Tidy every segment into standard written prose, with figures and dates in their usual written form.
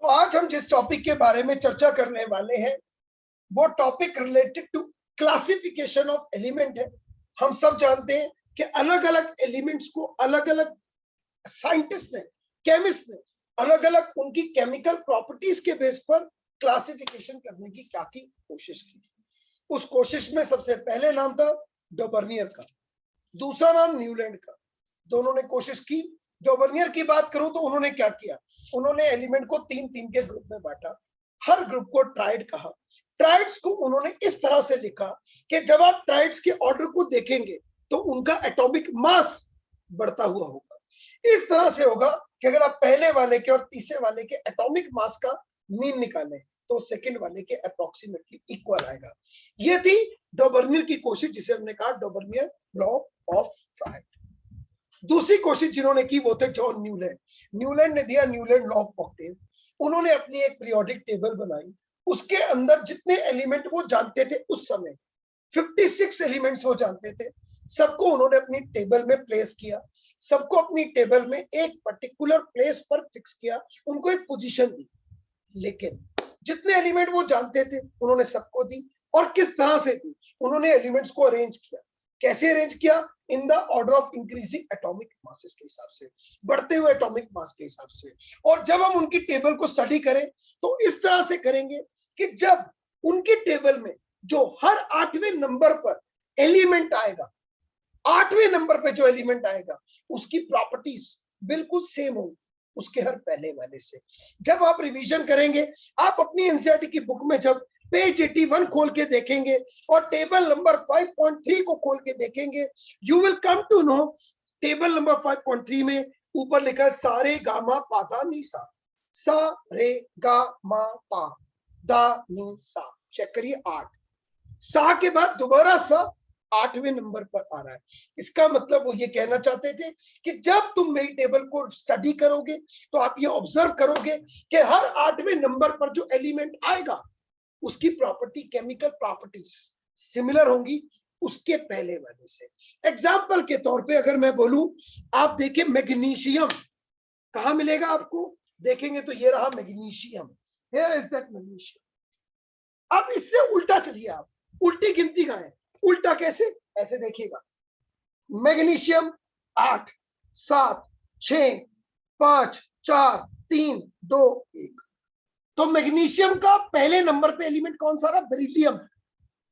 आज हम जिस टॉपिक के बारे में चर्चा करने वाले हैं वो topic related to classification of element है। हम सब जानते हैं कि अलग अलग एलिमेंट्स को अलग अलग साइंटिस्ट ने, केमिस्ट ने अलग अलग उनकी केमिकल प्रॉपर्टीज के बेस पर क्लासिफिकेशन करने की क्या की कोशिश की। उस कोशिश में सबसे पहले नाम था डॉबर्नियर का, दूसरा नाम न्यूलैंड का। दोनों ने कोशिश की। डॉबर्नियर की बात करूं तो उन्होंने क्या किया, उन्होंने एलिमेंट को तीन तीन के ग्रुप में बांटा, हर ग्रुप को ट्राइड कहा। ट्राइड्स को उन्होंने इस तरह से लिखा कि जब आप ट्राइड्स के ऑर्डर को देखेंगे तो उनका एटॉमिक मास बढ़ता हुआ होगा। इस तरह से होगा कि अगर आप पहले वाले के और तीसरे वाले के एटॉमिक मास का मीन निकालें तो सेकंड वाले के अप्रोक्सीमेटली इक्वल आएगा। ये थी डॉबर्नियर की कोशिश, जिसे हमने कहा डॉबर्नियर लॉ ऑफ ट्राइड। दूसरी कोशिश जिन्होंने की वो थे जॉन न्यूलैंड। न्यूलैंड ने दिया न्यूलैंड लॉ ऑफ ऑक्टेव। उन्होंने अपनी एक पीरियोडिक टेबल बनाई, उसके अंदर जितने एलिमेंट वो जानते थे उस समय 56 एलिमेंट्स वो जानते थे, सबको उन्होंने अपनी टेबल में प्लेस किया। सबको अपनी टेबल में एक पर्टिकुलर प्लेस पर फिक्स किया, उनको एक पोजीशन दी। लेकिन जितने एलिमेंट वो जानते थे उन्होंने सबको दी। और किस तरह से दी, उन्होंने एलिमेंट्स को अरेंज किया। कैसे अरेंज किया? In the order of increasing atomic masses के हिसाब से, बढ़ते हुए एटॉमिक मास के हिसाब से। और जब हम उनकी टेबल को स्टडी करें तो इस तरह से करेंगे कि जब उनकी टेबल में जो हर 8वें नंबर पर एलिमेंट आएगा, 8वें नंबर पे जो एलिमेंट आएगा उसकी प्रॉपर्टीज बिल्कुल सेम होगी उसके हर पहले वाले से। जब आप रिवीजन करेंगे, आप अपनी एनसीईआरटी की बुक में जब पेज 81 खोल के देखेंगे और टेबल नंबर 5.3 को खोल के देखेंगे, you will come to know table number 5.3 में ऊपर लिखा है सा रे गा मा पा धा नी सा, सा रे गा मा पा धा नी सा। चेक करिए, 8 सा के बाद दोबारा सा 8वें नंबर पर आ रहा है। इसका मतलब वो ये कहना चाहते थे कि जब तुम मेरी टेबल को स्टडी करोगे तो आप ये ऑब्जर्व करोगे कि हर 8वें नंबर पर जो एलिमेंट आएगा उसकी प्रॉपर्टी, केमिकल प्रॉपर्टीज सिमिलर होंगी उसके पहले वाले से। एग्जाम्पल के तौर पे अगर मैं बोलूं, आप देखिए मैग्नीशियम कहां मिलेगा आपको, देखेंगे तो ये रहा magnesium, here is that magnesium. अब इससे उल्टा चलिए, आप उल्टी गिनती कहां है, उल्टा कैसे, ऐसे देखिएगा, मैग्नीशियम 8 7 6 5 4 3 2 1। तो मैग्नीशियम का पहले नंबर पे एलिमेंट कौन सा रहा, बेरिलियम।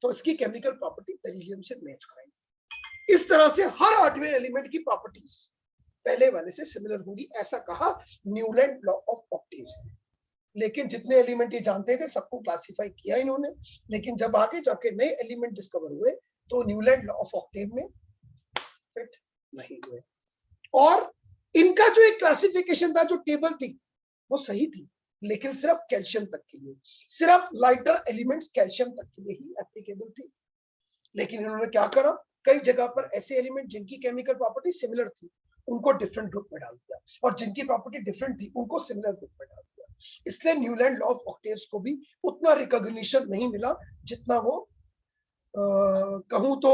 तो इसकी केमिकल प्रॉपर्टी बेरिलियम से मैच करेंगे। इस तरह से हर 8वें एलिमेंट की प्रॉपर्टीज पहले वाले से सिमिलर होंगी, ऐसा कहा न्यूलैंड लॉ ऑफ ऑक्टेव्स ने। लेकिन जितने एलिमेंट ये जानते थे सबको क्लासिफाई किया इन्होंने, लेकिन जब आगे जाके नए एलिमेंट डिस्कवर हुए तो न्यूलैंड लॉ ऑफ ऑक्टेव में फिट नहीं हुए। और इनका जो एक क्लासिफिकेशन था, जो टेबल थी वो सही थी, लेकिन सिर्फ कैल्शियम तक के लिए, सिर्फ लाइटर एलिमेंट्स कैल्शियम तक के लिए ही एप्लीकेबल थी। लेकिन इन्होंने क्या करा, कई जगह पर ऐसे एलिमेंट जिनकी केमिकल प्रॉपर्टी सिमिलर थी उनको डिफरेंट ग्रुप में डाल दिया, और जिनकी प्रॉपर्टी डिफरेंट थी उनको सिमिलर ग्रुप में डाल दिया। इसलिए न्यूलैंड लॉ ऑफ ऑक्टेव्स को भी उतना रिकॉग्निशन नहीं मिला जितना वो कहूं तो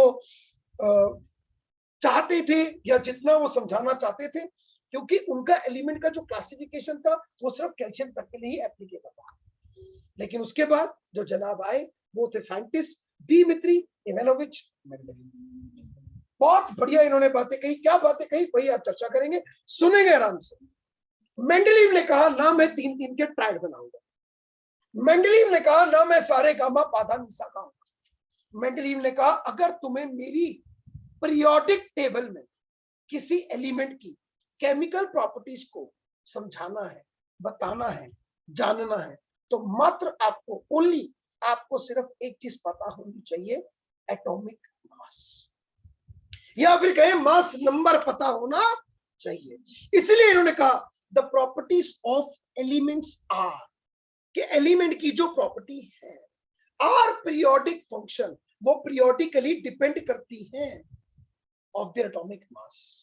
चाहते थे, या जितना वो समझाना चाहते थे, क्योंकि उनका एलिमेंट का जो क्लासिफिकेशन था वो सिर्फ कैल्शियम तक के लिए ही एप्लीकेबल था। लेकिन उसके बाद जो जनाब आए वो थे साइंटिस्ट दिमित्री इवानोविच मेंडेलीव। बहुत बढ़िया इन्होंने बातें कही। क्या बातें कही वही आप चर्चा करेंगे, सुनेंगे आराम से। मेंडेलीव ने कहा ना मैं 3-3 के ट्राइड बनाऊंगा। मेंडेलीव ने कहा ना मैं सारे गामा पाधा निसा गाऊंगा। मेंडेलीव ने कहा अगर तुम्हें मेरी पीरियोडिक टेबल में किसी एलिमेंट की केमिकल प्रॉपर्टीज को समझाना है, बताना है, जानना है, तो मात्र आपको ओनली आपको सिर्फ एक चीज पता होनी चाहिए, एटॉमिक मास, या फिर कहें मास नंबर पता होना चाहिए। इसलिए इन्होंने कहा the properties of elements are, कि एलिमेंट की जो प्रॉपर्टी है आर पीरियोडिक फंक्शन, वो पीरियोडिकली डिपेंड करती है ऑफ द एटॉमिक मास,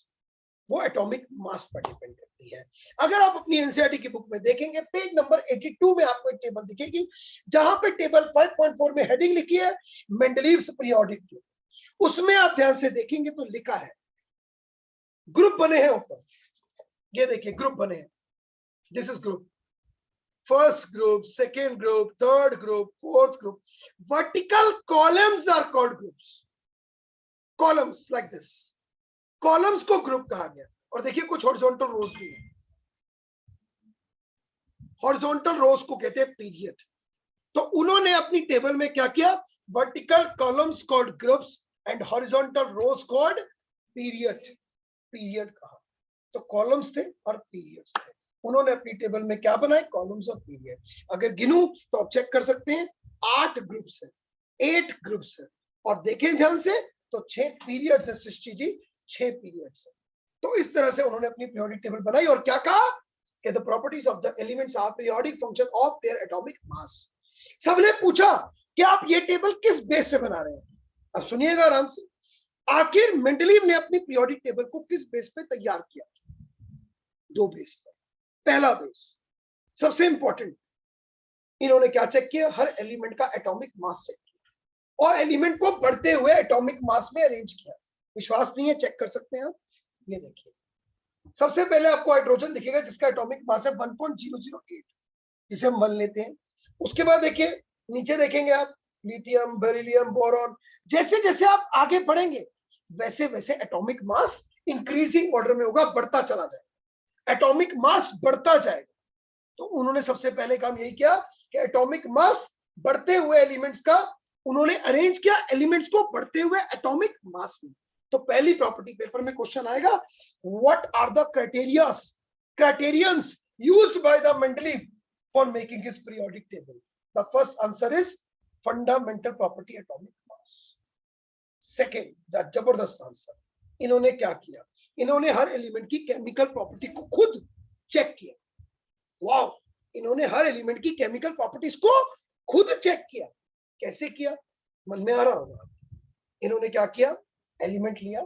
वो एटॉमिक मास पर डिपेंड करती है। अगर आप अपनी एनसीईआरटी की बुक में देखेंगे, पेज नंबर 82 में आपको एक टेबल दिखेगी जहां पे टेबल 5.4 में हेडिंग लिखी है मेंडेलीव्स पीरियोडिक टेबल। उसमें आप ध्यान से देखेंगे तो लिखा है, ग्रुप बने हैं ऊपर, ये देखिए ग्रुप बने हैं, this is group, first group, second group, third group, fourth group. Vertical columns are called groups. Columns like this. Columns को group कहा गया. और देखिए कुछ horizontal rows भी है. Horizontal rows को कहते हैं period. तो उन्होंने अपनी टेबल में क्या किया? Vertical columns called groups and horizontal rows called period. Period कहा. तो columns थे और periods थे. उन्होंने अपनी टेबल में क्या बनाए? कॉलम्स और पीरियड. अगर गिनूं तो आप चेक कर सकते हैं 8 ग्रुप्स है, 8 ग्रुप्स है. और देखें ध्यान से तो 6 पीरियड्स है. सृष्टि जी 6 पीरियड्स है. तो इस तरह से उन्होंने अपनी पीरियोडिक टेबल बनाई और क्या कहा कि the properties of the elements are periodic function of their atomic mass. सबने पूछा कि आप ये टेबल किस बेस पे बना रहे हैं? अब सुनिएगा आराम से. आखिर मेंडलीव ने अपनी पीरियोडिक टेबल को किस बेस पे तैयार किया? 2 बेस पे. पहला बेस सबसे इंपॉर्टेंट, इन्होंने क्या चेक किया? हर एलिमेंट का एटॉमिक मास चेक किया और एलिमेंट को बढ़ते हुए एटॉमिक मास में अरेंज किया. विश्वास नहीं है? चेक कर सकते हैं आप. ये देखिए, सबसे पहले आपको हाइड्रोजन दिखेगा जिसका एटॉमिक मास है 1.008, जिसे हम 1 लेते हैं. उसके बाद देखिए नीचे देखेंगे आप लिथियम, बेरिलियम, बोरॉन. जैसे जैसे आप आगे बढ़ेंगे वैसे वैसे एटॉमिक मास इंक्रीजिंग ऑर्डर में होगा, बढ़ता चला जाएगा. एटॉमिक मास बढ़ता जाएगा. तो उन्होंने सबसे पहले काम यही किया कि एटॉमिक मास बढ़ते हुए एलिमेंट्स का उन्होंने अरेंज किया, एलिमेंट्स को बढ़ते हुए एटॉमिक मास में. तो पहली प्रॉपर्टी पेपर में क्वेश्चन आएगा, what are the criterions used by the Mendeleev for making his periodic table? The first answer is fundamental property atomic mass. Second, जबरदस्त आंसर, इन्होंने क्या किया? इन्होंने हर एलिमेंट की केमिकल प्रॉपर्टी को खुद चेक किया. वाओ, इन्होंने हर एलिमेंट की केमिकल प्रॉपर्टीज को खुद चेक किया. कैसे किया? मन में आ रहा होगा. इन्होंने क्या किया? एलिमेंट लिया,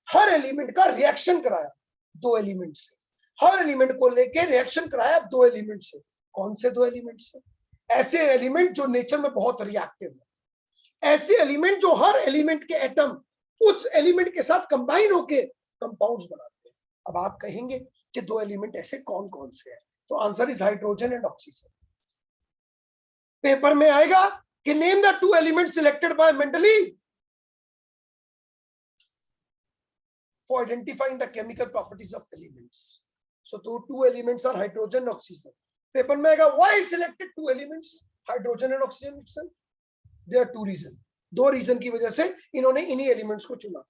हर एलिमेंट का रिएक्शन कराया 2 एलिमेंट से. हर एलिमेंट को लेके रिएक्शन कराया 2 एलिमेंट से. कौन से 2 एलिमेंट से? ऐसे एलिमेंट जो नेचर में बहुत रिएक्टिव है, ऐसे एलिमेंट जो हर एलिमेंट के एटम उस एलिमेंट के साथ कंबाइन होके कंपाउंड्स बनाते हैं. अब आप कहेंगे कि 2 एलिमेंट ऐसे कौन कौन से हैं? तो answer is hydrogen and oxygen. Paper में आएगा कि name the 2 elements selected by Mendeleev for identifying the chemical properties of elements. So 2 elements are hydrogen and oxygen. Paper में आएगा why selected 2 elements hydrogen and oxygen itself? There are 2 reasons. 2 reason की वजह से इन्होंने इन्हीं elements को चुना,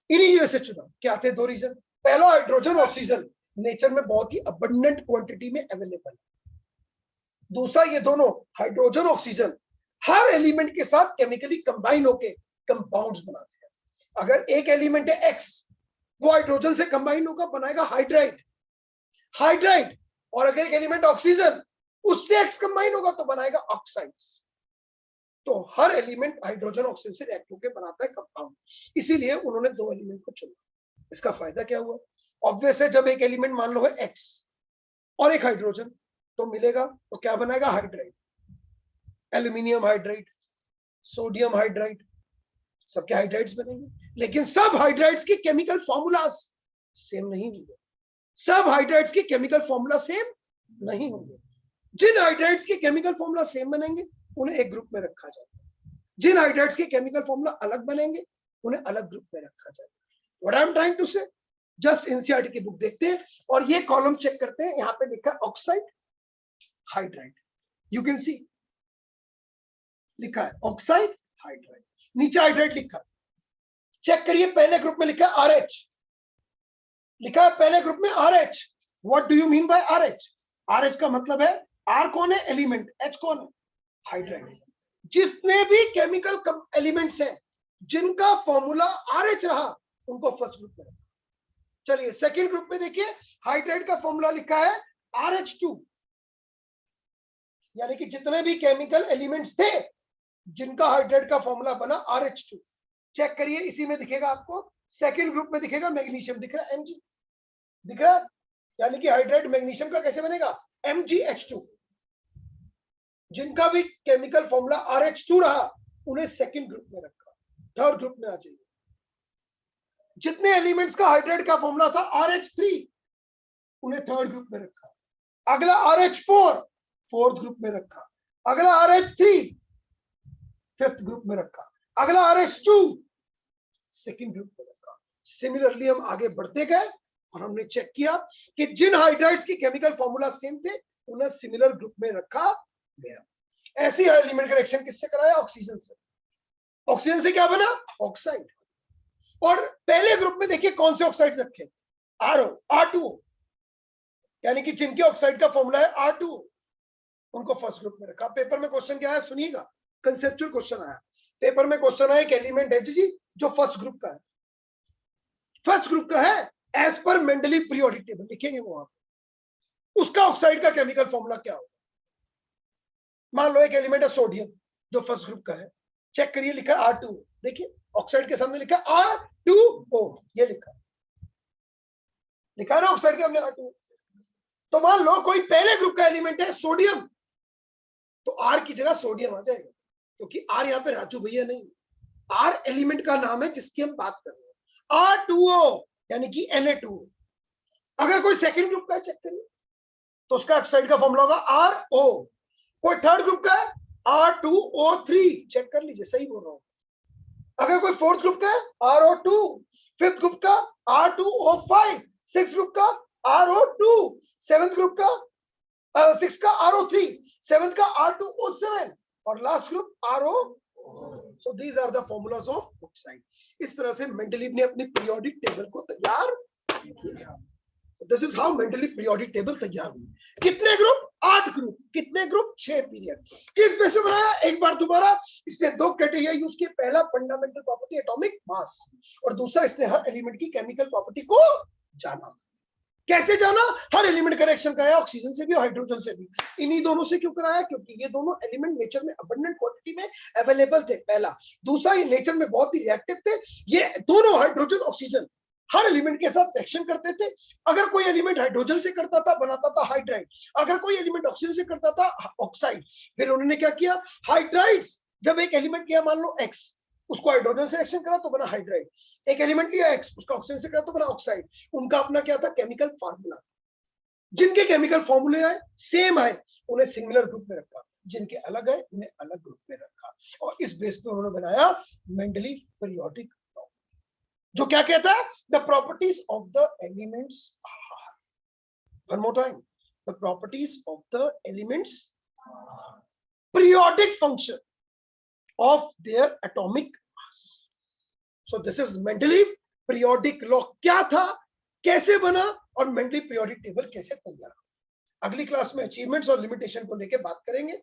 इन्हीं वजह से चुना. क्या थे 2 रीजन? पहला, हाइड्रोजन ऑक्सीजन नेचर में बहुत ही अबंडेंट क्वांटिटी में अवेलेबल है. दूसरा, ये दोनों हाइड्रोजन ऑक्सीजन हर एलिमेंट के साथ केमिकली कंबाइन होके कंपाउंड्स बनाते हैं. अगर एक एलिमेंट है एक्स, वो हाइड्रोजन से कंबाइन होकर बनाएगा हाइड्राइड. और अगर एक एलिमेंट ऑक्सीजन उससे एक्स कंबाइन होगा तो बनाएगा ऑक्साइड्स. तो हर एलिमेंट हाइड्रोजन ऑक्सीजन से रिएक्ट होकर बनाता है कंपाउंड. इसीलिए उन्होंने 2 एलिमेंट को चुना. इसका फायदा क्या हुआ? ऑब्वियस है, जब एक एलिमेंट मान लो है एक्स और एक हाइड्रोजन तो मिलेगा तो क्या बनाएगा? Hydride. Aluminium hydride, sodium hydride, सबके हाइड्राइड्स बनेंगे. लेकिन सब हाइड्राइड्स की केमिकल फॉर्मूलाज सेम नहीं होंगे. सब हाइड्राइड्स की केमिकल फॉर्मूला सेम नहीं होंगे. जिन हाइड्राइड्स के केमिकल फॉर्मूला सेम बनेंगे उन्हें एक ग्रुप में रखा जाएगा. जिन हाइड्राइड्स के केमिकल फॉर्मूला अलग बनेंगे उन्हें अलग ग्रुप में रखा जाएगा. What I am trying to say, just NCERT की बुक देखते हैं और ये कॉलम चेक करते हैं. यहां पे लिखा है oxide hydride. You can see लिखा है ऑक्साइड हाइड्राइड, नीचे हाइड्राइड लिखा है. चेक करिए, पहले ग्रुप में लिखा है RH, लिखा है पहले ग्रुप में RH. What do you mean by RH? RH का मतलब है, R कौन है? एलिमेंट. H कौन है? हाइड्राइड. जितने भी केमिकल एलिमेंट्स हैं जिनका फॉर्मूला RH रहा उनको फर्स्ट ग्रुप में रखा. चलिए सेकंड ग्रुप में देखिए, हाइड्राइड का फॉर्मूला लिखा है RH2, यानी कि जितने भी केमिकल एलिमेंट्स थे जिनका हाइड्राइड का फॉर्मूला बना RH2. चेक करिए, इसी में दिखेगा आपको. सेकंड ग्रुप में दिखेगा मैग्नीशियम, दिख रहा है Mg, दिख रहा है. यानी कि हाइड्राइड मैग्नीशियम का कैसे बनेगा? MgH2. जिनका भी केमिकल फॉर्मूला RH2 रहा उन्हें सेकंड ग्रुप में रखा. थर्ड ग्रुप में आ जाइए. जितने एलिमेंट्स का हाइड्राइड का फॉर्मूला था RH3 उन्हें थर्ड ग्रुप में रखा. अगला RH4, फोर्थ ग्रुप में रखा। अगला RH3 फिफ्थ ग्रुप में रखा। अगला RH2 सेकंड ग्रुप में रखा। सिमिलरली हम आगे बढ़ते गए और हमने चेक किया कि जिन हाइड्राइड्स की केमिकल फॉर्मूला सेम थे उन्हें सिमिलर ग्रुप में रखा गया। ऐसी एलिमेंट का रिएक्शन किससे कराया? ऑक्सीजन से। ऑक्सीजन से क्या बना? ऑक्साइड। और पहले ग्रुप में देखिए कौन से ऑक्साइड्स रखे? RO, R2O, यानी कि जिनके ऑक्साइड का फॉर्मूला है R2O, उनको फर्स्ट ग्रुप में रखा। पेपर में क्वेश्चन क्या आया सुनिएगा, कंसेप्चुअल क्वेश्चन आया। पेपर में क्वेश्चन आया एक एलिमेंट है जी जो फर्स्ट ग्रुप का है, फर्स्ट ग्रुप का है as per Mendeleev periodic table, लिखेंगे वहां पर उसका ऑक्साइड का केमिकल फॉर्मूला क्या होगा। मान लो एक एलिमेंट है सोडियम जो फर्स्ट ग्रुप का है, चेक करिए लिखा है R2O, देखिए ऑक्साइड के सामने लिखा R2O, ये लिखा है ना ऑक्साइड के हमने R2O। तो मान लो कोई पहले ग्रुप का एलिमेंट है सोडियम, तो R की जगह सोडियम आ जाएगा, क्योंकि R यहाँ पे राजू भैया नहीं, R एलिमेंट का नाम है जिसकी हम बात कर रहे हैं, R2O यानी कि Na2O। अगर कोई सेकंड ग्रुप का है चेक करिए तो उसका ऑक्साइड का फॉर्मूला होगा RO। कोई थर्ड ग्रुप का है R2O3, चेक कर लीजिए सही बोल रहा हूं। अगर कोई फोर्थ ग्रुप का है RO2, फिफ्थ ग्रुप का R2O5, सिक्स ग्रुप का RO2, सेवेंथ ग्रुप का सिक्स का RO3, सेवेंथ का R2O7 और last group RO। So these are the formulas of oxide। इस तरह से मेंडलीव ने अपनी पीरियोडिक टेबल को तैयार किया। This is how Mendeleev periodic table तैयार हुई। कितने ग्रुप? 8 ग्रुप। कितने ग्रुप? 6 पीरियड। किस बेस पे बनाया? एक बार दोबारा इसने दो क्राइटेरिया यूज किए, पहला फंडामेंटल प्रॉपर्टी एटॉमिक मास, और दूसरा इसने हर एलिमेंट की केमिकल प्रॉपर्टी को जाना। कैसे जाना? हर एलिमेंट का रिएक्शन कराया, ऑक्सीजन से भी और हाइड्रोजन से भी। इन्हीं दोनों से क्यों कराया? क्योंकि ये दोनों एलिमेंट नेचर में अबंडेंट क्वांटिटी में अवेलेबल थे, पहला। दूसरा, ये नेचर में बहुत ही रिएक्टिव थे। ये दोनों हाइड्रोजन ऑक्सीजन हर एलिमेंट के साथ रिएक्शन करते थे। अगर कोई एलिमेंट हाइड्रोजन से करता था बनाता था हाइड्राइड, अगर कोई एलिमेंट ऑक्सीजन से करता था ऑक्साइड। फिर उन्होंने क्या किया? हाइड्राइड्स, जब एक एलिमेंट लिया मान लो X, उसको हाइड्रोजन से रिएक्शन करा तो बना हाइड्राइड। एक एलिमेंट लिया X, उसका ऑक्सीजन से करा तो बना ऑक्साइड। उनका अपना क्या था? Chemical formula. जिनके केमिकल फॉर्मूले आए सेम है उन्हें सिमिलर ग्रुप में रखा, जिनके अलग है उन्हें अलग ग्रुप में रखा, और इस बेस पे उन्होंने बनाया मेंडलीव पीरियोडिक, जो क्या कहता है? The properties of the elements are, one more time, the properties of the elements, periodic function of their atomic mass. So this is Mendeleev periodic law. क्या था, कैसे बना, और मेंडलीव पीरियोडिक टेबल कैसे तैयार। अगली क्लास में अचीवमेंट्स और लिमिटेशन को लेकर बात करेंगे।